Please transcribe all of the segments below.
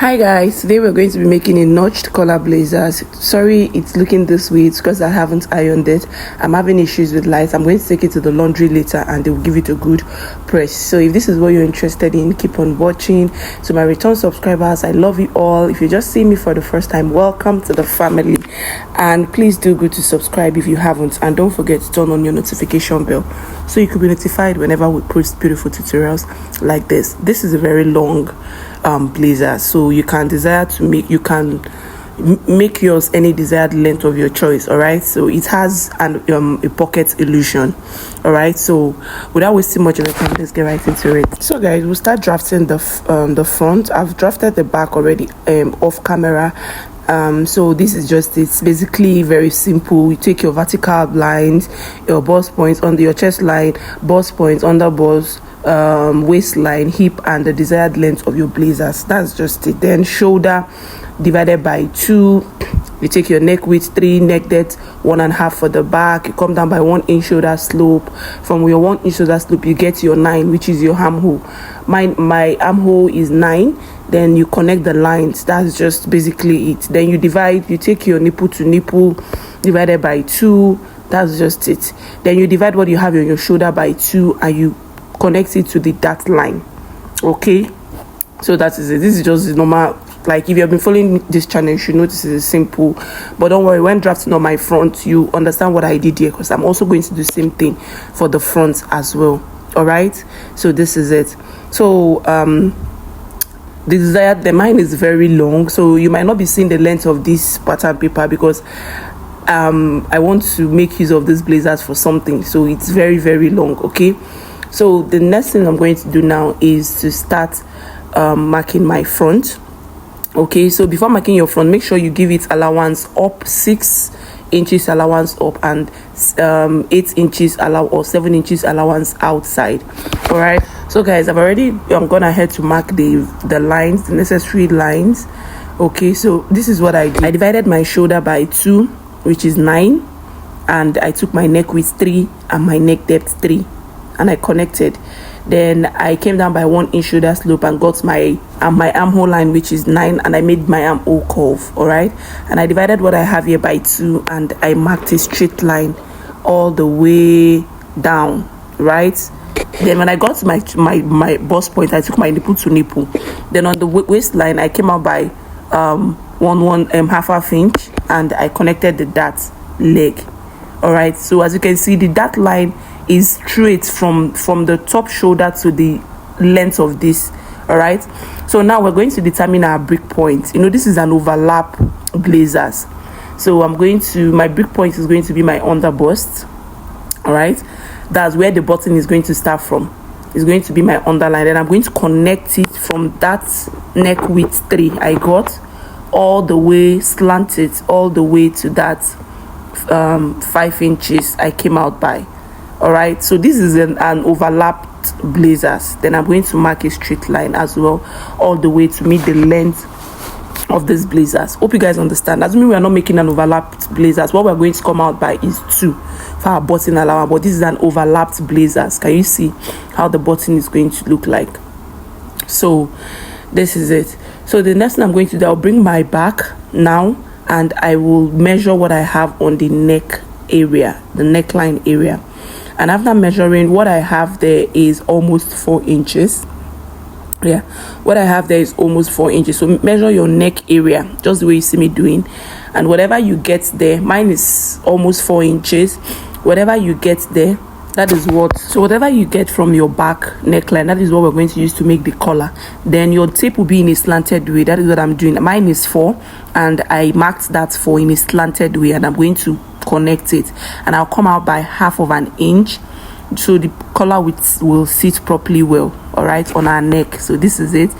Hi guys, today we're going to be making a notched collar blazers. Sorry it's looking this way, it's because I haven't ironed it. I'm having issues with lights. I'm going to take it to the laundry later and they will give it a good press. So if this is what you're interested in, keep on watching. To my return subscribers, I love you all. If you just see me for the first time, welcome to the family, and please do go to subscribe if you haven't, and don't forget to turn on your notification bell so you could be notified whenever we post beautiful tutorials like this. This is a very long blazer, so you can make yours any desired length of your choice. All right, so it has a pocket illusion. All right, so without wasting much of the time, let's get right into it. So guys, we'll start drafting the front. I've drafted the back already off camera. So this is just, it's basically very simple. You take your vertical lines, your bust points under your chest line, bust points under bust, waistline, hip, and the desired length of your blazers. That's just it. Then shoulder divided by 2. You take your neck width 3, neck depth 1.5 for the back. You come down by 1 inch shoulder slope. From your 1 inch shoulder slope, you get your 9, which is your armhole. My armhole is 9. Then you connect the lines. That's just basically it. Then you take your nipple to nipple divided by 2. That's just it. Then you divide what you have on your shoulder by 2 and you connect it to the dart line. Okay, so that is it. This is just the normal. Like, if you have been following this channel, you should know this is simple. But don't worry, when drafting on my front, you understand what I did here, because I'm also going to do the same thing for the front as well. All right, so this is it. So the mine is very long, so you might not be seeing the length of this pattern paper, because I want to make use of these blazers for something, so it's very, very long. Okay, so the next thing I'm going to do now is to start marking my front. Okay, so before marking your front, make sure you give it allowance up, 6 inches allowance up, and 8 inches or 7 inches allowance outside. All right, so guys, I'm gone ahead to mark the lines, the necessary lines. Okay, so this is what I did. I divided my shoulder by 2, which is 9, and I took my neck width 3 and my neck depth 3, and I connected. Then I came down by 1 inch shoulder slope and got my armhole line, which is 9, and I made my armhole curve. All right, and I divided what I have here by 2, and I marked a straight line all the way down. Right, then when I got to my bust point, I took my nipple to nipple. Then on the waistline, I came out by half inch, and I connected the dart leg. All right, so as you can see, the dart line is straight from the top shoulder to the length of this. All right, so now we're going to determine our break point. You know, this is an overlap blazers, so my break point is going to be my under bust. All right, that's where the button is going to start from. It's going to be my underline, and I'm going to connect it from that neck width 3 I got all the way, slant it all the way to that 5 inches I came out by. All right, so this is an overlapped blazers. Then I'm going to mark a straight line as well all the way to meet the length of these blazers. Hope you guys understand. That means we are not making an overlapped blazers. What we're going to come out by is 2 for our button allowance, but this is an overlapped blazers. Can you see how the button is going to look like? So this is it. So the next thing I'm going to do, I'll bring my back now, and I will measure what I have on the neck area, the neckline area. And after measuring, what I have there is almost 4 inches. Yeah, what I have there is almost 4 inches. So measure your neck area just the way you see me doing, and whatever you get there, mine is almost 4 inches. Whatever you get there, that is what. So whatever you get from your back neckline, that is what we're going to use to make the collar. Then your tape will be in a slanted way. That is what I'm doing. Mine is 4, and I marked that 4 in a slanted way, and I'm going to connect it, and I'll come out by half of an inch, so the collar will sit properly well. All right, on our neck. So this is it,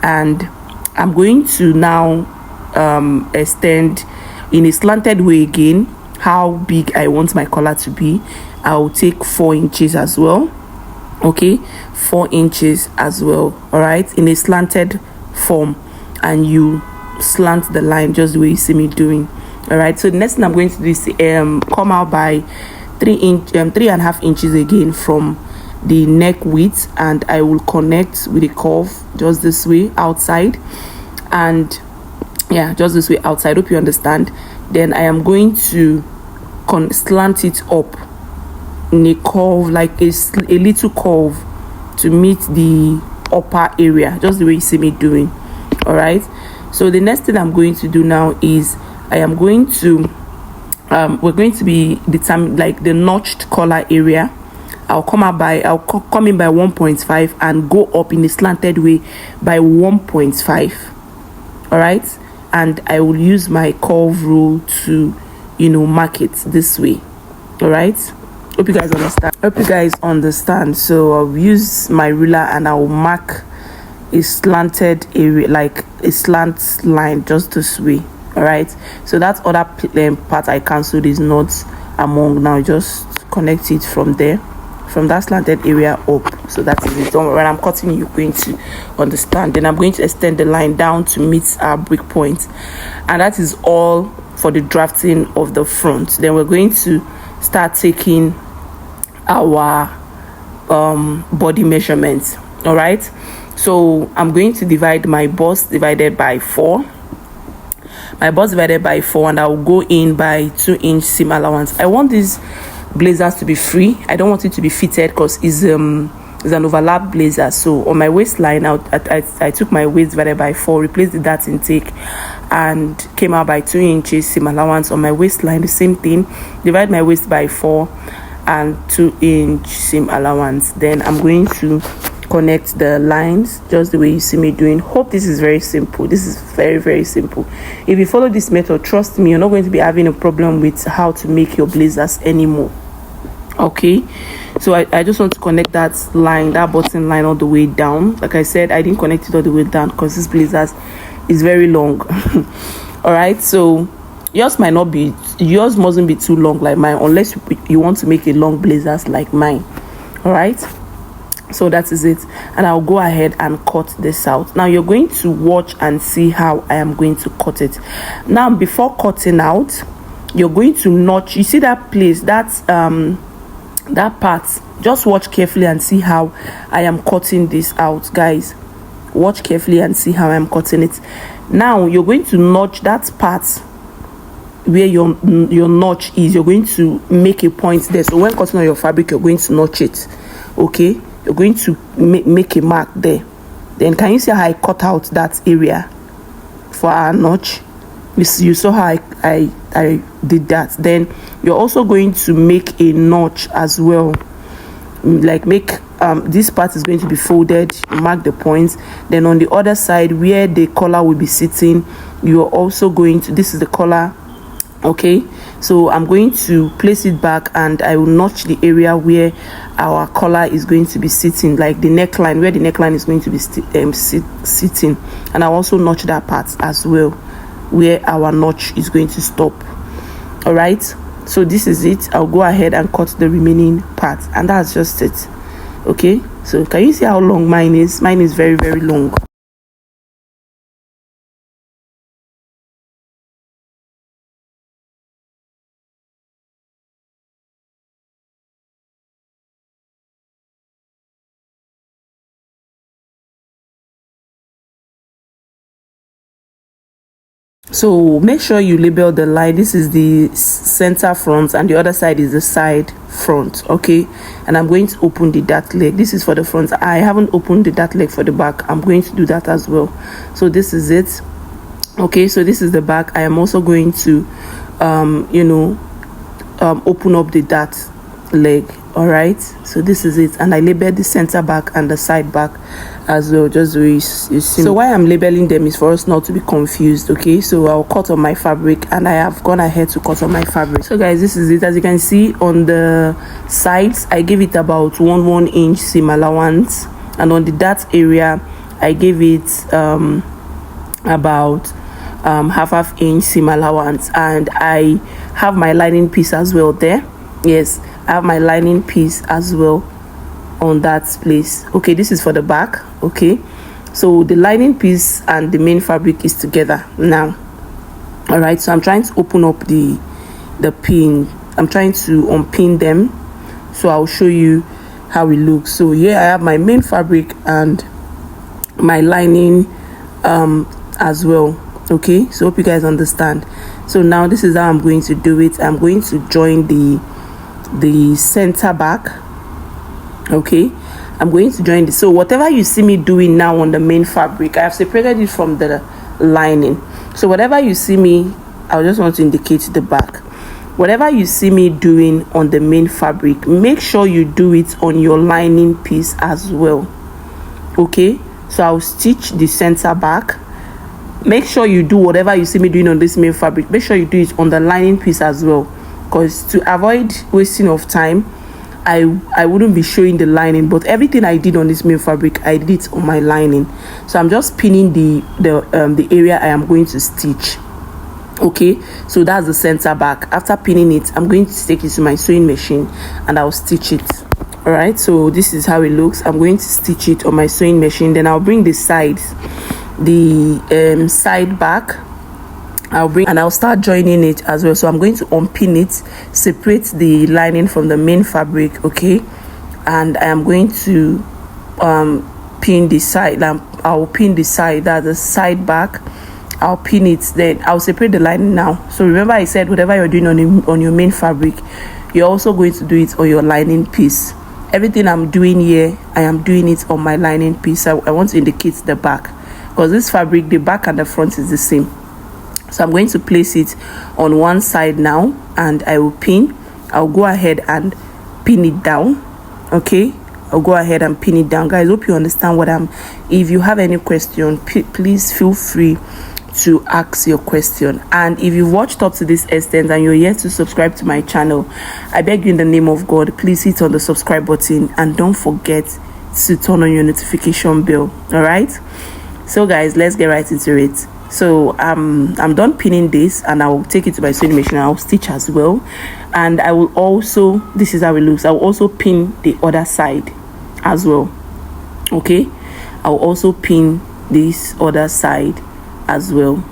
and I'm going to now extend in a slanted way again how big I want my collar to be. I'll take 4 inches as well. Okay, 4 inches as well. All right, in a slanted form, and you slant the line just the way you see me doing. All right, so the next thing I'm going to do is come out by 3.5 inches again from the neck width, and I will connect with a curve just this way outside. and yeah, just this way outside. Hope you understand. Then I am going to slant it up in a curve, like a little curve, to meet the upper area, just the way you see me doing. All right, so the next thing I'm going to do now is I am going to we're going to be determined like the notched collar area. I'll come in by 1.5 and go up in a slanted way by 1.5. all right, and I will use my curve rule to mark it this way. All right, hope you guys understand. So I'll use my ruler and I'll mark a slanted area, like a slant line, just this way. All right, so that other part I cancelled is not among. Now just connect it from there, from that slanted area up. So that is it. When I'm cutting, you're going to understand. Then I'm going to extend the line down to meet our break point, and that is all for the drafting of the front. Then we're going to start taking our body measurements. All right, so I'm going to divide my bust divided by 4, and I'll go in by 2-inch seam allowance. I want these blazers to be free. I don't want it to be fitted because it's an overlap blazer. So on my waistline, I took my waist divided by 4, replaced the dart intake, and came out by 2 inches seam allowance. On my waistline, the same thing, divide my waist by 4 and 2-inch seam allowance. Then I'm going to connect the lines just the way you see me doing. Hope this is very simple. This is very, very simple. If you follow this method, trust me, you're not going to be having a problem with how to make your blazers anymore. Okay, so I just want to connect that line, that button line, all the way down. Like I said, I didn't connect it all the way down because this blazers is very long. All right, so yours mustn't be too long like mine, unless you want to make a long blazers like mine. All right, so that is it, and I'll go ahead and cut this out. Now you're going to watch and see how I am going to cut it. Now before cutting out, you're going to notch. You see that place, that part, just watch carefully and see how I am cutting this out, guys. Watch carefully and see how I'm cutting it. Now you're going to notch that part where your notch is. You're going to make a point there. So when cutting on your fabric, you're going to notch it. Okay, you're going to make a mark there. Then can you see how I cut out that area for our notch? You saw how I did that. Then you're also going to make a notch as well, like make this part is going to be folded, mark the points. Then on the other side where the collar will be sitting, you're also going to, this is the collar. Okay, so I'm going to place it back and I will notch the area where our collar is going to be sitting, like the neckline, where the neckline is going to be sitting, and I'll also notch that part as well where our notch is going to stop. All right, so this is it. I'll go ahead and cut the remaining part, and that's just it. Okay, so can you see how long mine is? Mine is very, very long. So make sure you label the line. This is the center front and the other side is the side front. Okay, and I'm going to open the dart leg. This is for the front. I haven't opened the dart leg for the back. I'm going to do that as well. So this is it. Okay, so this is the back. I am also going to open up the dart leg. All right, so this is it, and I labeled the center back and the side back as well, just so you see. So why I'm labeling them is for us not to be confused. Okay, so I'll cut on my fabric, and I have gone ahead to cut on my fabric. So guys, this is it. As you can see on the sides, I gave it about 1 inch seam allowance, and on the dart area I gave it about half inch seam allowance, and I have my lining piece as well there. Yes, I have my lining piece as well on that place. Okay, this is for the back. Okay, so the lining piece and the main fabric is together now. All right, so I'm trying to open up the pin. I'm trying to unpin them, so I'll show you how it looks. So here I have my main fabric and my lining as well. Okay, so hope you guys understand. So now this is how I'm going to do it. I'm going to join the center back. Okay, I'm going to join this. So whatever you see me doing now on the main fabric, I have separated it from the lining. So whatever you see me, I just want to indicate the back. Whatever you see me doing on the main fabric, make sure you do it on your lining piece as well. Okay, so I'll stitch the center back. Make sure you do whatever you see me doing on this main fabric, make sure you do it on the lining piece as well, because to avoid wasting of time, I wouldn't be showing the lining, but everything I did on this main fabric, I did it on my lining. So I'm just pinning the area I am going to stitch. Okay, so that's the center back. After pinning it, I'm going to take it to my sewing machine and I'll stitch it. All right, so this is how it looks. I'm going to stitch it on my sewing machine. Then I'll bring the sides, the side back, I'll start joining it as well. So I'm going to unpin it, separate the lining from the main fabric. Okay, and I am going to pin the side. I'll pin the side, that's the side back. I'll pin it, then I'll separate the lining now. So remember I said whatever you're doing on your main fabric, you're also going to do it on your lining piece. Everything I'm doing here, I am doing it on my lining piece. I want to indicate the back, because this fabric, the back and the front is the same. So I'm going to place it on one side now, and I will pin. I'll go ahead and pin it down. Okay, I'll go ahead and pin it down. Guys, hope you understand what I'm. If you have any question, please feel free to ask your question. And if you watched up to this extent and you're yet to subscribe to my channel, I beg you in the name of God, please hit on the subscribe button and don't forget to turn on your notification bell. All right, so guys, let's get right into it. So I'm done pinning this, and I will take it to my sewing machine. I'll stitch as well, and I will also, this is how it looks, I will also pin the other side as well. Okay, I'll also pin this other side as well.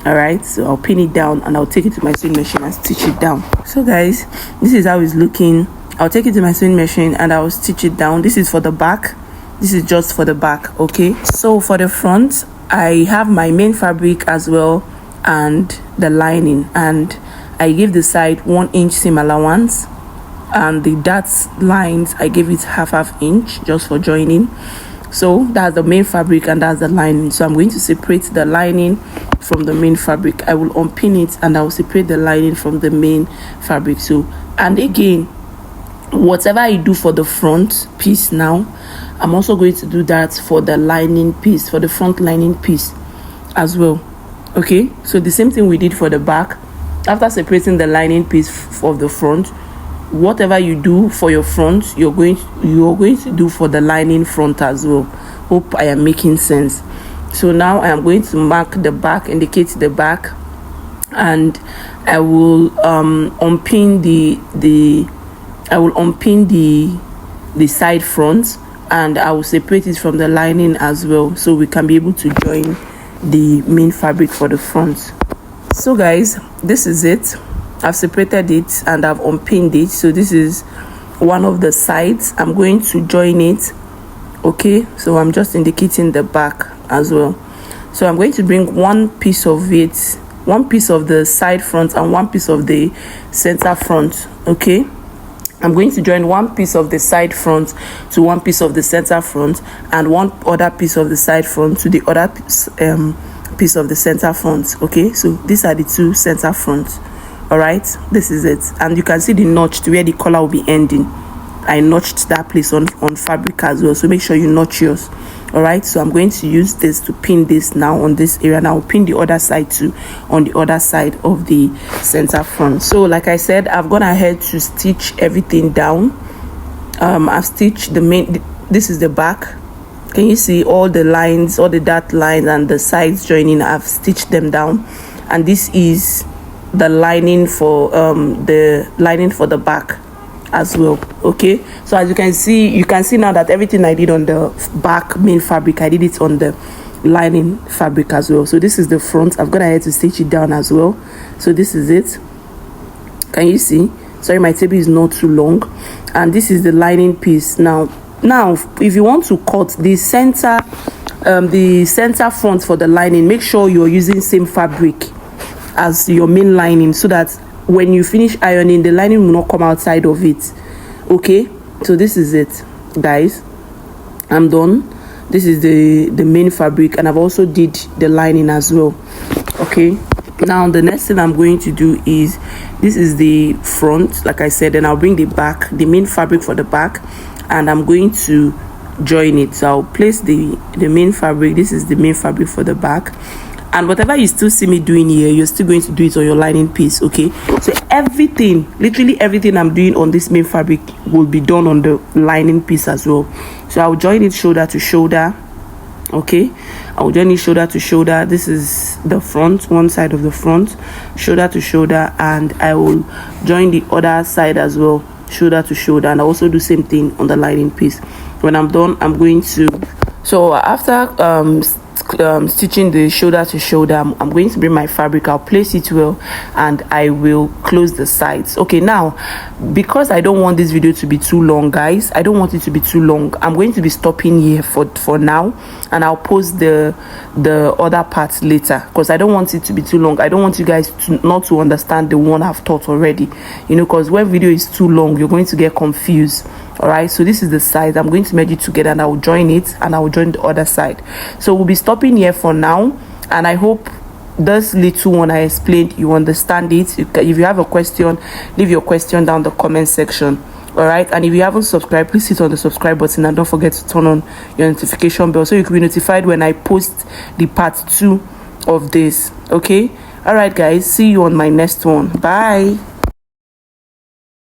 All right, so I'll pin it down and I'll take it to my sewing machine and stitch it down. So guys, this is how it's looking. I'll take it to my sewing machine and I'll stitch it down. This is for the back, this is just for the back. Okay, so for the front, I have my main fabric as well and the lining, and I give the side 1 inch seam allowance, and the dots lines I give it half inch just for joining. So that's the main fabric and that's the lining. So I'm going to separate the lining from the main fabric. I will unpin it and I will separate the lining from the main fabric. So, and again, whatever I do for the front piece now, I'm also going to do that for the lining piece, for the front lining piece as well. Okay, so the same thing we did for the back. After separating the lining piece of the front, whatever you do for your front, you're going to do for the lining front as well. Hope I am making sense. So now I am going to mark the back, indicate the back, and I will unpin the side front, and I will separate it from the lining as well, so we can be able to join the main fabric for the front. So guys, this is it. I've separated it and I've unpinned it. So this is one of the sides. I'm going to join it. Okay, so I'm just indicating the back as well. So I'm going to bring one piece of it, one piece of the side front and one piece of the center front. Okay, I'm going to join one piece of the side front to one piece of the center front, and one other piece of the side front to the other piece of the center front. Okay, so these are the two center fronts. All right, this is it, and you can see the notch to where the collar will be ending. I notched that place on fabric as well, so make sure you notch yours. All right, so I'm going to use this to pin this now on this area, and I'll pin the other side too on the other side of the center front. So like I said, I've gone ahead to stitch everything down. I've stitched the main, this is the back. Can you see all the lines, all the dot lines and the sides joining? I've stitched them down, and this is the lining for the back as well. Okay, so as you can see now that everything I did on the back main fabric, I did it on the lining fabric as well. So this is the front. I've gone ahead to stitch it down as well. So this is it. Can you see? Sorry, my table is not too long, and this is the lining piece. Now if you want to cut the center the center front for the lining, make sure you're using same fabric as your main lining, so that when you finish ironing, the lining will not come outside of it. Okay, so this is it, guys. I'm done. This is the main fabric, and I've also did the lining as well. Okay, now the next thing I'm going to do is, this is the front, like I said, and I'll bring the back, the main fabric for the back, and I'm going to join it. So I'll place the main fabric. This is the main fabric for the back, and whatever you still see me doing here, you're still going to do it on your lining piece. Okay, so everything, literally everything I'm doing on this main fabric will be done on the lining piece as well. So I'll join it shoulder to shoulder. Okay, I'll join it shoulder to shoulder. This is the front, one side of the front, shoulder to shoulder, and I will join the other side as well, shoulder to shoulder, and I also do same thing on the lining piece. When I'm done, I'm going to, so after stitching the shoulder to shoulder, I'm going to bring my fabric, I'll place it well, and I will close the sides. Okay, now because I don't want this video to be too long, guys, I don't want it to be too long, I'm going to be stopping here for now, and I'll post the other parts later, because I don't want it to be too long. I don't want you guys not to understand the one I've taught already, you know, because when video is too long, you're going to get confused. All right, so this is the side. I'm going to merge it together, and I will join it, and I will join the other side. So we'll be stopping here for now, and I hope this little one I explained, you understand it. If you have a question, leave your question down the comment section. All right, and if you haven't subscribed, please hit on the subscribe button, and don't forget to turn on your notification bell so you can be notified when I post the part 2 of this. Okay, all right guys, see you on my next one. Bye.